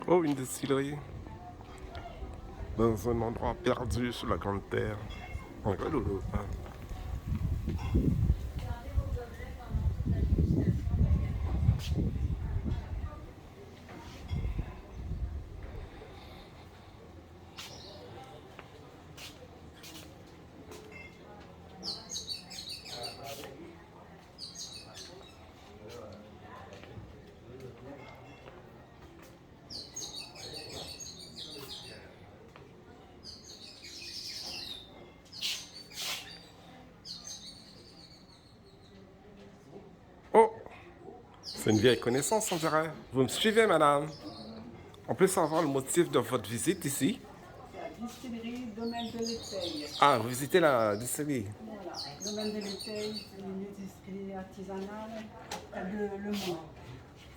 Oh, une distillerie dans un endroit perdu sur la grande terre. En Guadeloupe. Oh, c'est une vieille connaissance, on dirait. Vous me suivez, madame? On peut savoir le motif de votre visite ici? C'est la distillerie Domaine de l'Éteil. Ah, vous visitez la distillerie? Voilà, Domaine de l'Éteil, c'est une distillerie artisanale à Le Mans.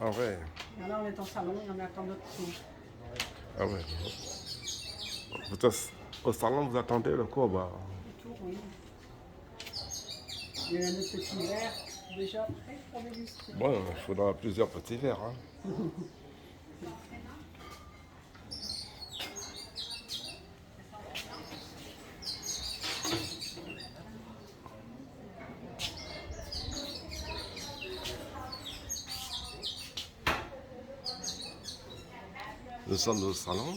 Ah ouais. Et là, on est en salon et on attend notre tour. Ah ouais. Vous au salon, vous attendez le quoi, bah? Le tour, oui. Il y a notre petit verre déjà prêt pour déguster. Bon, il faudra plusieurs petits verres, hein. Nous sommes au salon.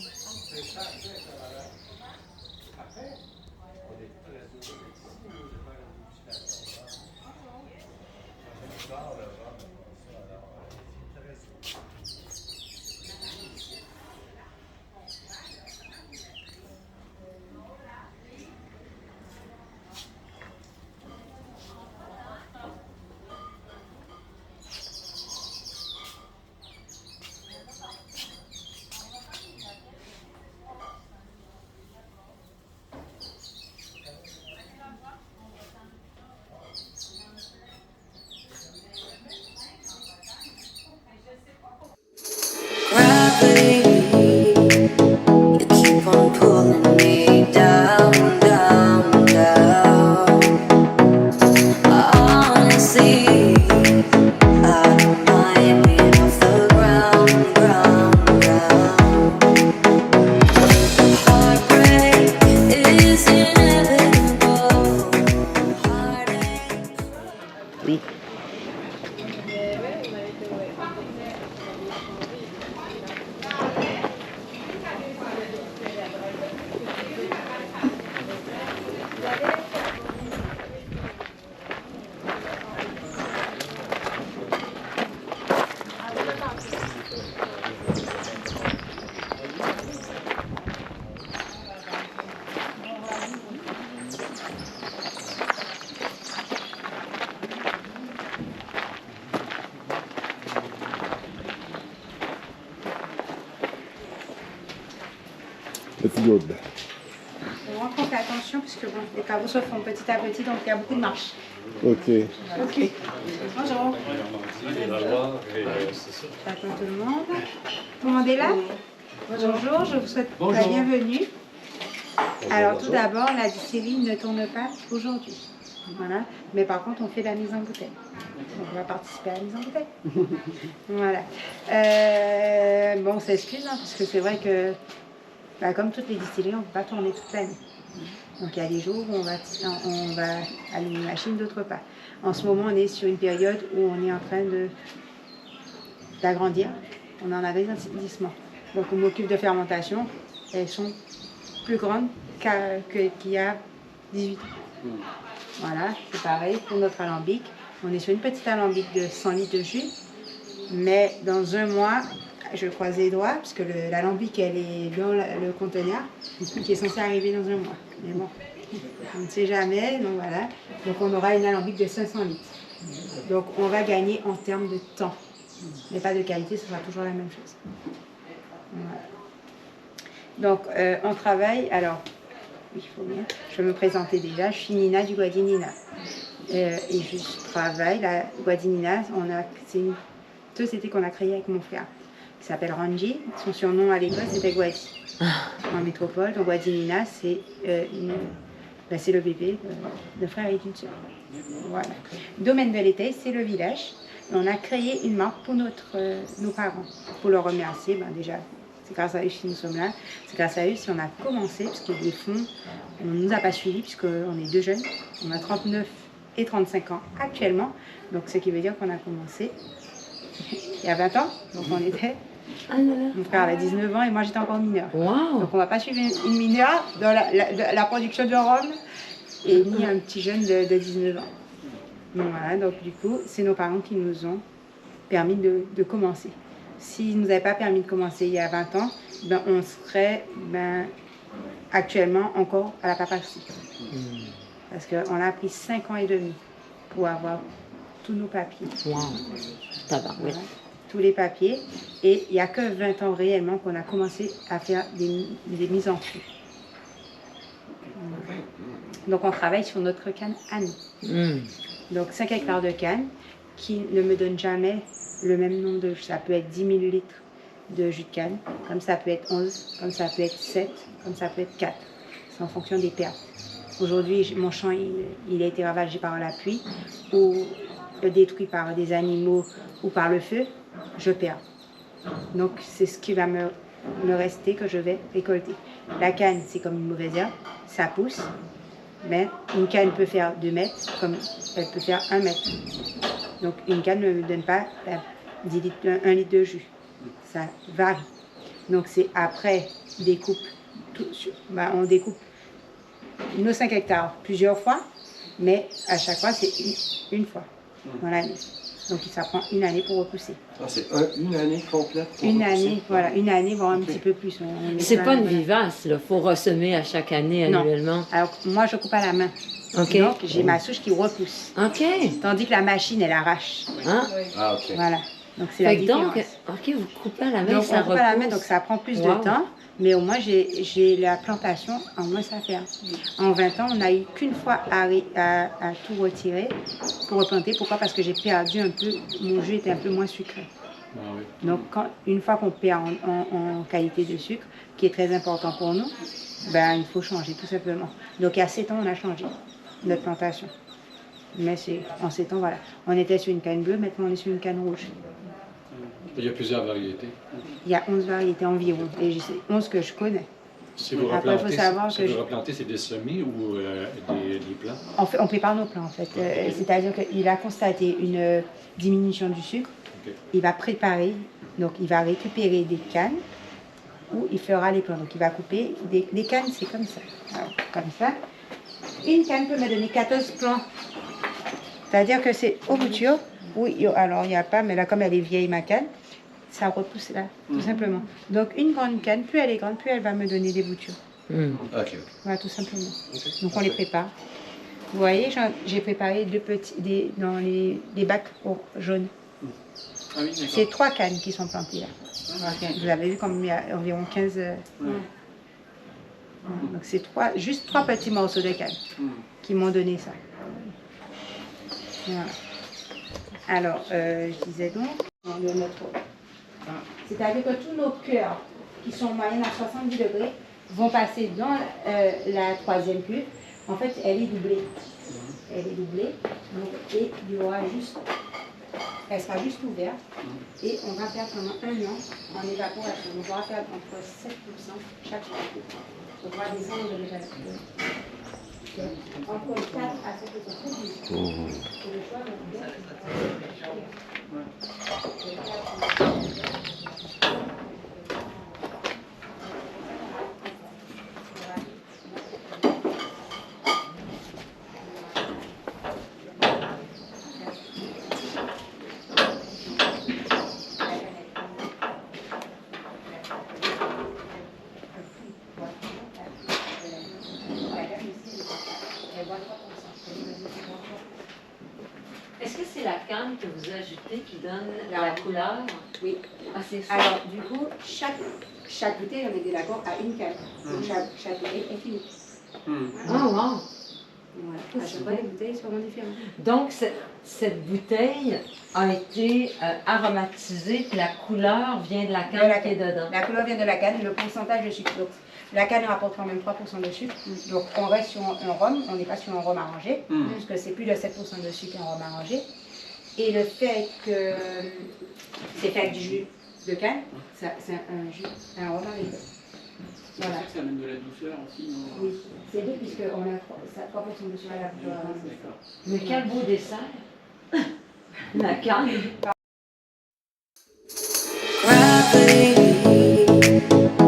Petit good. On fait attention puisque bon, les travaux se font petit à petit, donc il y a beaucoup de marches. Ok. Ok. Bonjour. J'attends tout le monde. Tout le monde est là? Bonjour, je vous souhaite la bienvenue. Alors tout d'abord, la distillerie ne tourne pas aujourd'hui. Voilà. Mais par contre, on fait la mise en bouteille. Donc, on va participer à la mise en bouteille. Voilà. Bon, on s'excuse, hein, parce que c'est vrai que, bah, comme toutes les distilleries, on ne peut pas tourner toute l'année. Donc, il y a des jours où on va allumer une machine, d'autres pas. En ce moment, on est sur une période où on est en train d'agrandir. On est en agrandissement. Donc, on m'occupe de fermentation. Elles sont plus grandes qu'il y a 18 ans. Voilà, c'est pareil pour notre alambic. On est sur une petite alambic de 100 litres de jus. Mais dans un mois, je croise les doigts, parce que l'alambic, elle est dans le conteneur, qui est censé arriver dans un mois. Mais bon, on ne sait jamais, donc voilà. Donc on aura une alambic de 500 litres. Donc on va gagner en termes de temps. Mais pas de qualité, ce sera toujours la même chose. Voilà. Donc on travaille, alors, il faut bien, je vais me présenter déjà, je suis Nina du Guadinina. Et je travaille, la Guadinina, c'est une société qu'on a créée avec mon frère, qui s'appelle Ranji. Son surnom à l'école, c'était Guadi. En métropole, donc Guadinina, c'est le bébé de frère et d'une sœur. Voilà. Domaine de l'été, c'est le village. On a créé une marque pour nos parents, pour leur remercier. Ben déjà, c'est grâce à eux si nous sommes là. C'est grâce à eux si on a commencé, parce que les fonds, on ne nous a pas suivis, puisqu'on est deux jeunes. On a 39 et 35 ans actuellement. Donc, ce qui veut dire qu'on a commencé il y a 20 ans. Donc, on était... Mon frère avait 19 ans et moi, j'étais encore mineure. Wow. Donc, on ne va pas suivre une mineure dans la production de rhum et ni un petit jeune de 19 ans. Donc, voilà. Donc, du coup, c'est nos parents qui nous ont permis de commencer. S'ils ne nous avaient pas permis de commencer il y a 20 ans, ben, on serait actuellement encore à la papatie. Parce qu'on a pris 5 ans et demi pour avoir tous nos papiers. Wow. Tabarouette. Voilà. Tous les papiers. Et il n'y a que 20 ans réellement qu'on a commencé à faire des mises en fût. Voilà. Donc on travaille sur notre canne à nous. Donc 5 hectares de canne qui ne me donnent jamais le même nombre de jus. Ça peut être 10 000 litres de jus de canne, comme ça peut être 11, comme ça peut être 7, comme ça peut être 4. C'est en fonction des pertes. Aujourd'hui, mon champ il a été ravagé par la pluie ou détruit par des animaux ou par le feu, je perds. Donc c'est ce qui va me rester que je vais récolter. La canne, c'est comme une mauvaise herbe, ça pousse, mais une canne peut faire 2 mètres comme elle peut faire 1 mètre. Donc une canne ne me donne pas 1 litre de jus. Ça varie. Donc c'est après découpe, on découpe nos 5 hectares plusieurs fois, mais à chaque fois c'est une fois dans l'année. Donc ça prend 1 année pour repousser. Ah, c'est une année complète pour Une repousser? année, voilà, 1 année, voire un petit peu plus. C'est pas une vivace, là. Faut ressemer à chaque année, Non. annuellement. Alors moi je coupe à la main. OK. Donc j'ai ma souche qui repousse. OK. Tandis que la machine elle arrache. Hein? Ah, ok. Voilà. Donc c'est la Fait que différence. donc, OK, vous coupez à la main, Donc ça on coupe à la main, repousse. donc ça prend plus Wow. de temps. Mais au moins j'ai la plantation en moins à faire. En 20 ans, on n'a eu qu'une fois à tout retirer pour replanter. Pourquoi? Parce que j'ai perdu un peu, mon jus était un peu moins sucré. Ah oui. Donc une fois qu'on perd en qualité de sucre, qui est très important pour nous, ben, il faut changer tout simplement. Donc il y a 7 ans, on a changé notre plantation. Mais en 7 ans, voilà. On était sur une canne bleue, maintenant on est sur une canne rouge. Il y a plusieurs variétés. Il y a 11 variétés environ, et c'est 11 que je connais. Si vous Après, il faut replantez, savoir si que vous je- replantez, c'est des semis ou des plants? On prépare nos plants en fait. C'est-à-dire qu'il a constaté une diminution du sucre. Ok. Il va préparer, donc il va récupérer des cannes où il fera les plants. Donc il va couper des cannes, c'est comme ça. Alors, comme ça. Une canne peut me donner 14 plants. C'est-à-dire que c'est aux boutures. Oui, alors il n'y a pas, mais là comme elle est vieille ma canne, ça repousse là, tout simplement. Donc une grande canne, plus elle est grande, plus elle va me donner des boutures. Ok. Voilà, tout simplement. Donc on les prépare. Vous voyez, j'ai préparé dans les bacs jaunes. Ah oui, d'accord. C'est 3 cannes qui sont plantées là. Vous avez vu comme il y a environ 15... Donc c'est juste trois petits morceaux de canne qui m'ont donné ça. Voilà. Alors, je disais donc, c'est-à-dire que tous nos cœurs qui sont en moyenne à 70 degrés vont passer dans la troisième cuve. En fait, elle est doublée. Elle est doublée. Donc, et il y aura juste, elle sera juste ouverte. Et on va perdre pendant 1 an en évaporation. Donc, on va perdre entre 7% chaque fois. Donc, on va descendre de l'évaporation. Entre 4 à 7%. C'est le choix de Est-ce que c'est la canne que vous ajoutez qui donne la couleur? Oui. Ah, c'est ça. Alors, du coup, chaque bouteille, on était d'accord, à une canne. Donc, chaque bouteille est finie. Oh, wow! Voilà. À chaque fois, les bouteilles sont vraiment différentes. Donc, cette bouteille a été aromatisée, puis la couleur vient de la De canne la qui est dedans. La couleur vient de la canne, le pourcentage de sucre. Donc, la canne rapporte quand même 3% de sucre. Donc, on reste sur un rhum, on n'est pas sur un rhum arrangé, parce que c'est plus de 7% de sucre un rhum arrangé. Et le fait que c'est fait avec du jus de canne, c'est un rhum avec. Voilà. Ça amène de la douceur aussi, non? Oui, c'est deux puisqu'on a 3% de sucre à la couleur. D'accord. Mais quel beau dessert! La canne!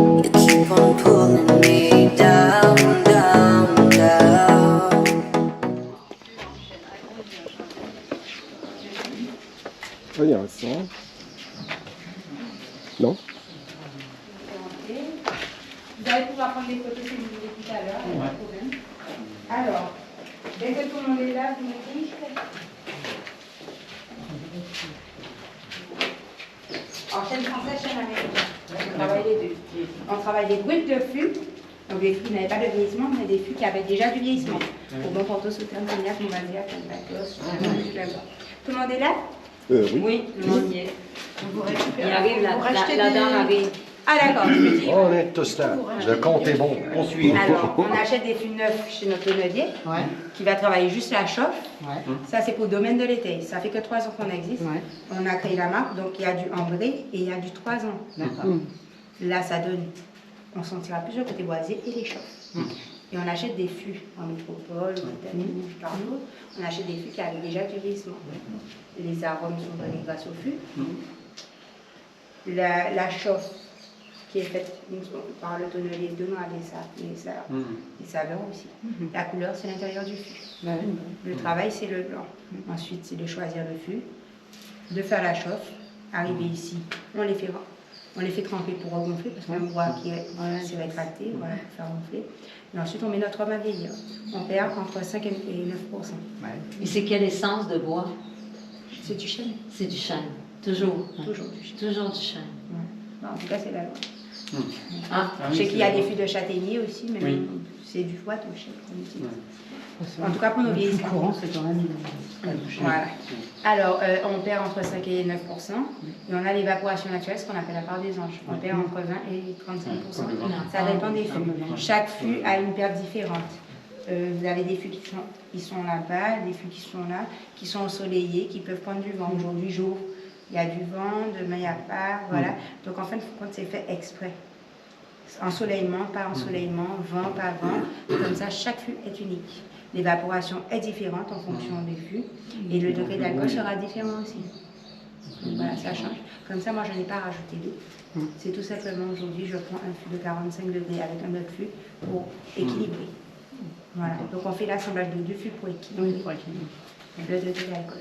You keep on pulling me down, down, down. Ah, il y a un son. Non? Vous allez pouvoir prendre des photos si vous voulez tout à l'heure, pas de problème. Alors, dès que tout le monde est là, vous me dites. En chaîne française, chaîne américaine. On travaille les deux. On travaille des brutes de fût, donc des fûts qui n'avaient pas de vieillissement, mais des fûts qui avaient déjà du vieillissement. Pour bon porto, soutien, cognac, monbasia, canvacos, tout le monde est là? Oui. Oui, tout le monde y est. Vous récupérez. Il arrive, la dame arrive. Ah d'accord, je me dis. On est tous là. Le compte est bon. On suit. Alors, on achète des fûts neufs chez notre tonnelier, qui va travailler juste la chauffe. Ça, c'est pour le domaine de l'été. Ça fait que 3 ans qu'on existe. On a créé la marque, donc il y a du ambré et il y a du 3 ans. Là, ça donne, on sentira plus le côté boisé et les chauffes. Et on achète des fûts en métropole, partout. On achète des fûts qui avaient déjà du vieillissement. Les arômes sont donnés grâce au fût. La chauffe, qui est faite par le tonnelier, donnant les saveurs aussi. La couleur, c'est l'intérieur du fût. Le travail, c'est le blanc. Ensuite, c'est de choisir le fût, de faire la chauffe, arriver ici, on les fait tremper pour regonfler, parce qu'on voit qu'il s'est rétracté, voilà, pour faire gonfler. Et ensuite, on met notre rhum à vieillir. On perd entre 5 et 9%. Et c'est quelle essence de bois? C'est du chêne. C'est du chêne. Toujours. Toujours du chêne. Toujours du chêne. Ouais. En tout cas, c'est la loi. Ah, Je sais qu'il y a des fûts de châtaignier aussi, mais c'est du bois de chêne qu'on utilise. En tout cas, pour nos vieillissements. courant, c'est quand même Voilà. Alors, on perd entre 5 et 9%. Et on a l'évaporation naturelle, ce qu'on appelle la part des anges. On perd entre 20 et 35%. Ça dépend des fûts. Chaque fût a une perte différente. Vous avez des fûts qui sont là-bas, des fûts qui sont là, qui sont ensoleillés, qui peuvent prendre du vent. Aujourd'hui, jour, il y a du vent, demain, il n'y a pas. Voilà. Donc, en fin de compte, c'est fait exprès. Ensoleillement, pas ensoleillement, vent, pas vent. Comme ça, chaque fût est unique. L'évaporation est différente en fonction des fûts et le degré d'alcool sera différent aussi. Donc voilà, ça change. Comme ça, moi, je n'ai pas rajouté d'eau. C'est tout simplement aujourd'hui, je prends un fût de 45 degrés avec un autre fût pour équilibrer. Voilà. Donc on fait l'assemblage de 2 fûts pour équilibrer le degré d'alcool.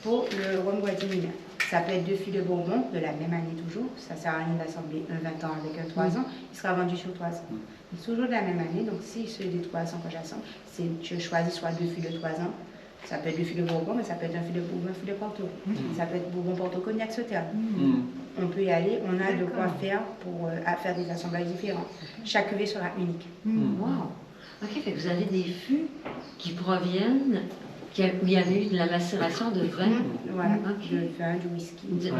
Pour le rhum guadimina, ça peut être 2 fûts de Bourbon de la même année toujours. Ça ne sert à rien d'assembler un 20 ans avec un 3 ans. Il sera vendu sur 3 ans. C'est toujours de la même année. Donc si c'est des 3 ans que j'assemble, je choisis soit 2 fûts de 3 ans, Ça peut être du fût de Bourgogne, mais ça peut être un fût de Bourgogne, un fût de Porto. Ça peut être Bourgogne, Porto, Cognac, Sauternes. On peut y aller, on a de quoi faire pour faire des assemblages différents. Chaque cuvée sera unique. Wow! OK, fait que vous avez des fûts qui proviennent, où il y avait eu de la macération de vin. Voilà, Ok. du vin, du whisky. Du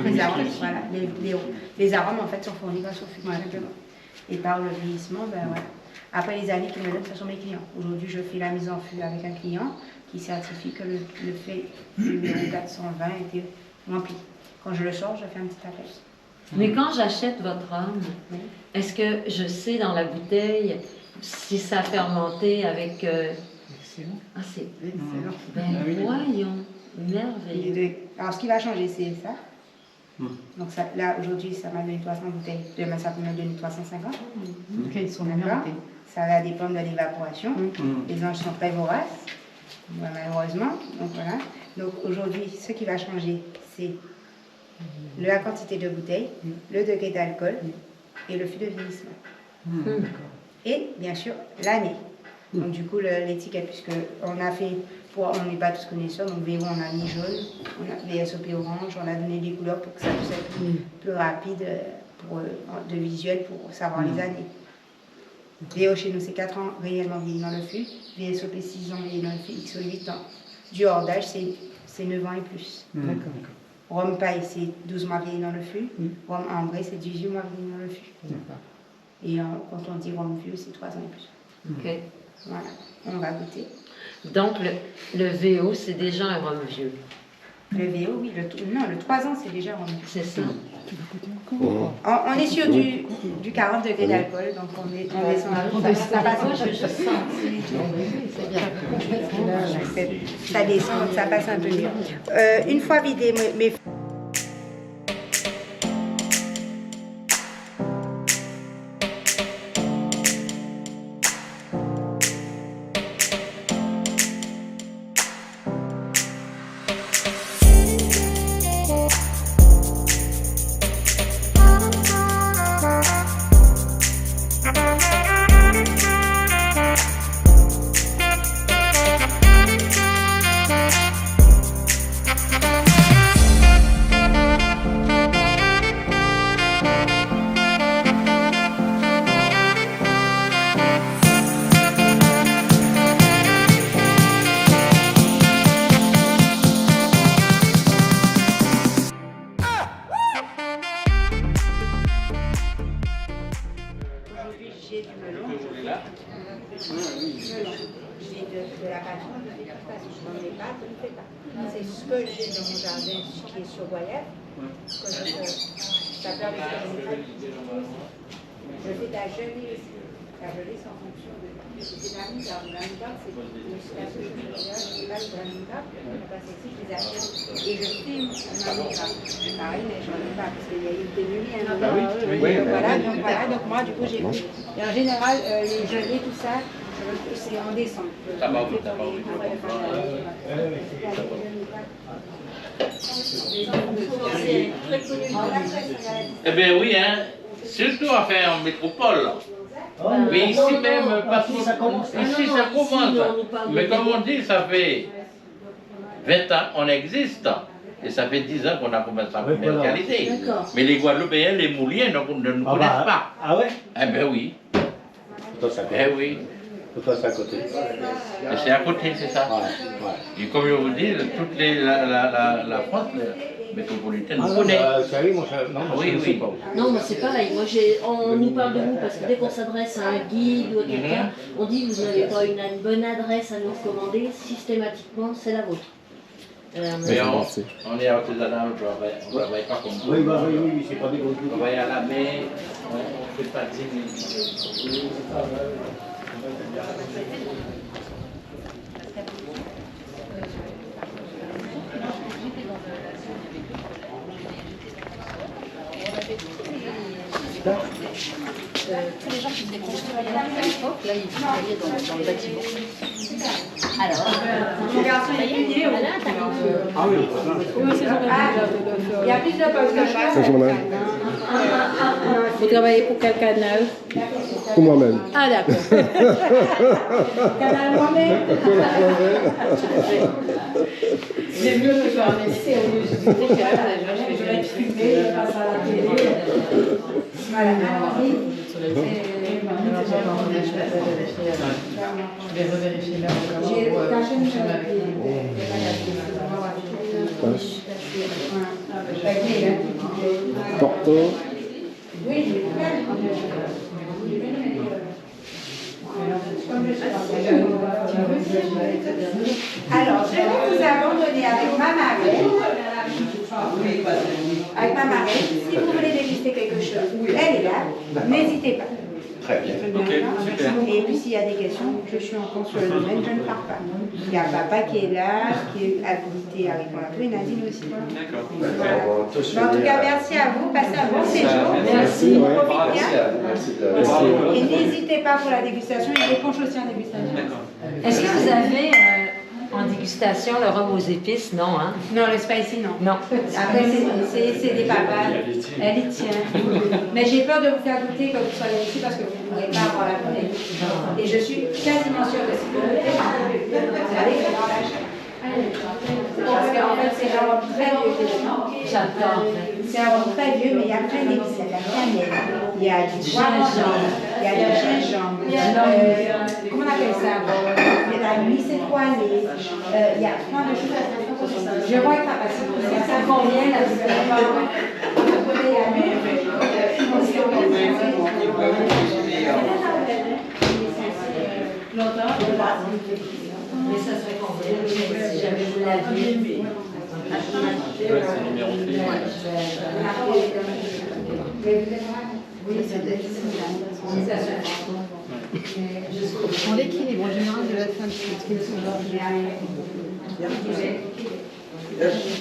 Les arômes, voilà, les arômes en fait sont fournis grâce au fût, tout simplement. Et par le vieillissement, ben voilà. Après les années qu'ils me donnent, ce sont mes clients. Aujourd'hui, je fais la mise en fût avec un client qui certifie que le fait numéro 420 était rempli. Quand je le sors, je fais un petit appel. Mais quand j'achète votre rhum, est-ce que je sais dans la bouteille si ça a fermenté avec... Excellent. Ah, c'est... Excellent. Ben voyons, merveilleux. Alors, ce qui va changer, c'est ça. Donc ça, là, aujourd'hui, ça m'a donné 300 bouteilles. Demain, ça peut me donner 350. Ok, ils sont D'accord. numérotés. Ça va dépendre de l'évaporation. Les anges sont très voraces, malheureusement. Donc voilà. Donc aujourd'hui, ce qui va changer, c'est la quantité de bouteilles, le degré d'alcool et le fût de vieillissement. Et bien sûr, l'année. Donc du coup, l'étiquette, puisque on a fait, on n'est pas tous connaisseurs, donc VO on a mis jaune, on a VSOP orange, on a donné des couleurs pour que ça puisse être plus rapide de visuel pour savoir les années. VO chez nous, c'est 4 ans réellement vieilli dans le fût. VSOP 6 ans vieilli dans le fût, XO 8 ans. Du hors d'âge, c'est 9 ans et plus. D'accord. Rhum paille, c'est 12 mois vieilli dans le fût. Rhum ambré, c'est 18 mois vieilli dans le fût. D'accord. Et quand on dit rhum vieux, c'est 3 ans et plus. OK. Voilà, on va goûter. Donc, le VO, c'est déjà un rhum vieux. Le VO, oui, le 3 ans, c'est déjà rhum. C'est ça. On est sur du 40 degrés d'alcool, donc on descend. Ça passe. Moi, je veux juste sentir. Ça descend, donc ça passe un peu mieux. Une fois vidé mes j'ai du melon, j'ai de la banane, je n'en ai pas, je ne fais pas. C'est ce que j'ai dans mon jardin, ce qui est sur Goyave, que ça peut avec je fais de la gelée aussi. La gelée, c'est en fonction de... C'est la moutarde. La moutarde, c'est la chose que je fais là, de la moutarde, parce que si je les achète et je filme ma moutarde. Pareil, mais je n'en ai pas, parce qu'il y a eu des lumières. Donc moi, du coup, j'ai pris. Et en général, les gelées, tout ça, c'est en décembre. Ça va, ça va, oui. Eh bien oui, hein, surtout à faire en métropole. Mais ici même, parce que ici ça commence. Mais comme on dit, ça fait 20 ans qu'on existe. Et ça fait 10 ans qu'on a commencé à commercialiser. Mais les Guadeloupéens, les Mouliens ne nous connaissent pas. Ah ouais? Eh bien oui. Eh oui. Tout ça à côté. Et c'est à côté, c'est ça. Ouais. Et comme je vous dis, toute la France métropolitaine nous connaît. Sérieux, mon cher? Non, Oui, oui. Non, moi c'est pareil. Moi, on nous parle de vous parce que dès qu'on s'adresse à un guide ou à quelqu'un, on dit vous n'avez pas une bonne adresse à nous recommander, systématiquement c'est la vôtre. Mais on est artisanal, on ne travaille pas comme vous. Oui, c'est pas des gros On travaille à la main, on ne fait pas 10 000. Tous les gens qui venaient construire à l'époque, là ils travaillaient dans le bâtiment. Alors, Génération Ah oui, Il y a plus de postes que ça. Bonjour madame. Vous travaillez pour quel canal? Pour moi-même. Ah, d'accord. Canal moi-même. C'est mieux que faire un essai au lieu de dire que là, je vais être filmée, je passe à la télé. Voilà. Je vais revérifier là. J'ai caché une Porto. Alors, je vais vous abandonner avec ma marraine. Avec ma marraine. Si vous voulez déguster quelque chose, elle est là. N'hésitez pas. très bien. Et puis s'il y a des questions, je suis encore sur le domaine, je ne pars pas. Il y a papa qui est là, qui est habilité à répondre à tout, et Nadine aussi. D'accord. Voilà. En tout cas, merci à vous, passez un bon séjour. Merci, ouais. Profitez bien. Merci. Et n'hésitez pas pour la dégustation, il y a des punchs aussi en dégustation. Est-ce que vous avez en dégustation le rhum aux épices? Non, hein? Non, le spicy, non. Non. Après, c'est des papas. Elle y tient. Mais j'ai peur de vous faire goûter quand vous soyez ici parce que vous ne pourrez pas avoir la bouteille. Et je suis quasiment sûre que si vous goûtez, vous allez avoir la chair. Parce qu'en fait, c'est un rhum très vieux. J'adore. C'est un rhum très vieux, mais il y a plein d'épices. Il y a de la cannelle, il y a du poivron, il y a du gingembre. Comment on appelle ça? Il y a de la mice étoilée. Il y a plein de choses. Je vois que ça passe. Il y a ça combien la Mais ça serait combien si jamais vous l'aviez? C'est numéroté. En l'équilibre général de la fin de suite, qui sont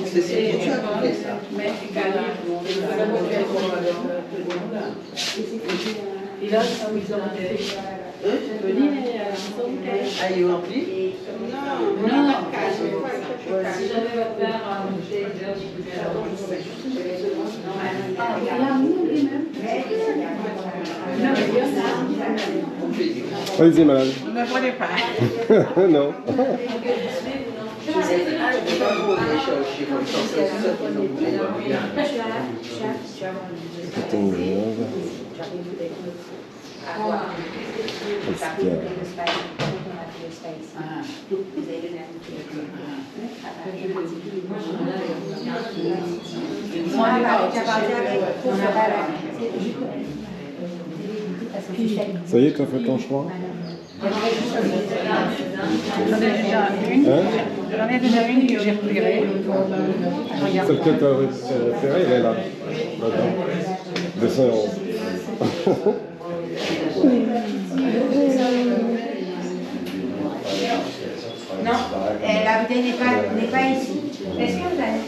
C'est ce que tu as appelé ça. Et là, ça vous a Ah, il est rempli? Non. Si jamais votre père a une bouteille d'heure, je peux faire Allez-y madame. Ne prenez pas. Non. Ça y est, tu as fait ton choix? J'en ai déjà une. Hein? J'en ai déjà une que j'ai repérée. Celle que tu as repérée, elle est là. Madame. 211. Non, la bouteille n'est pas ici. Est-ce que vous avez...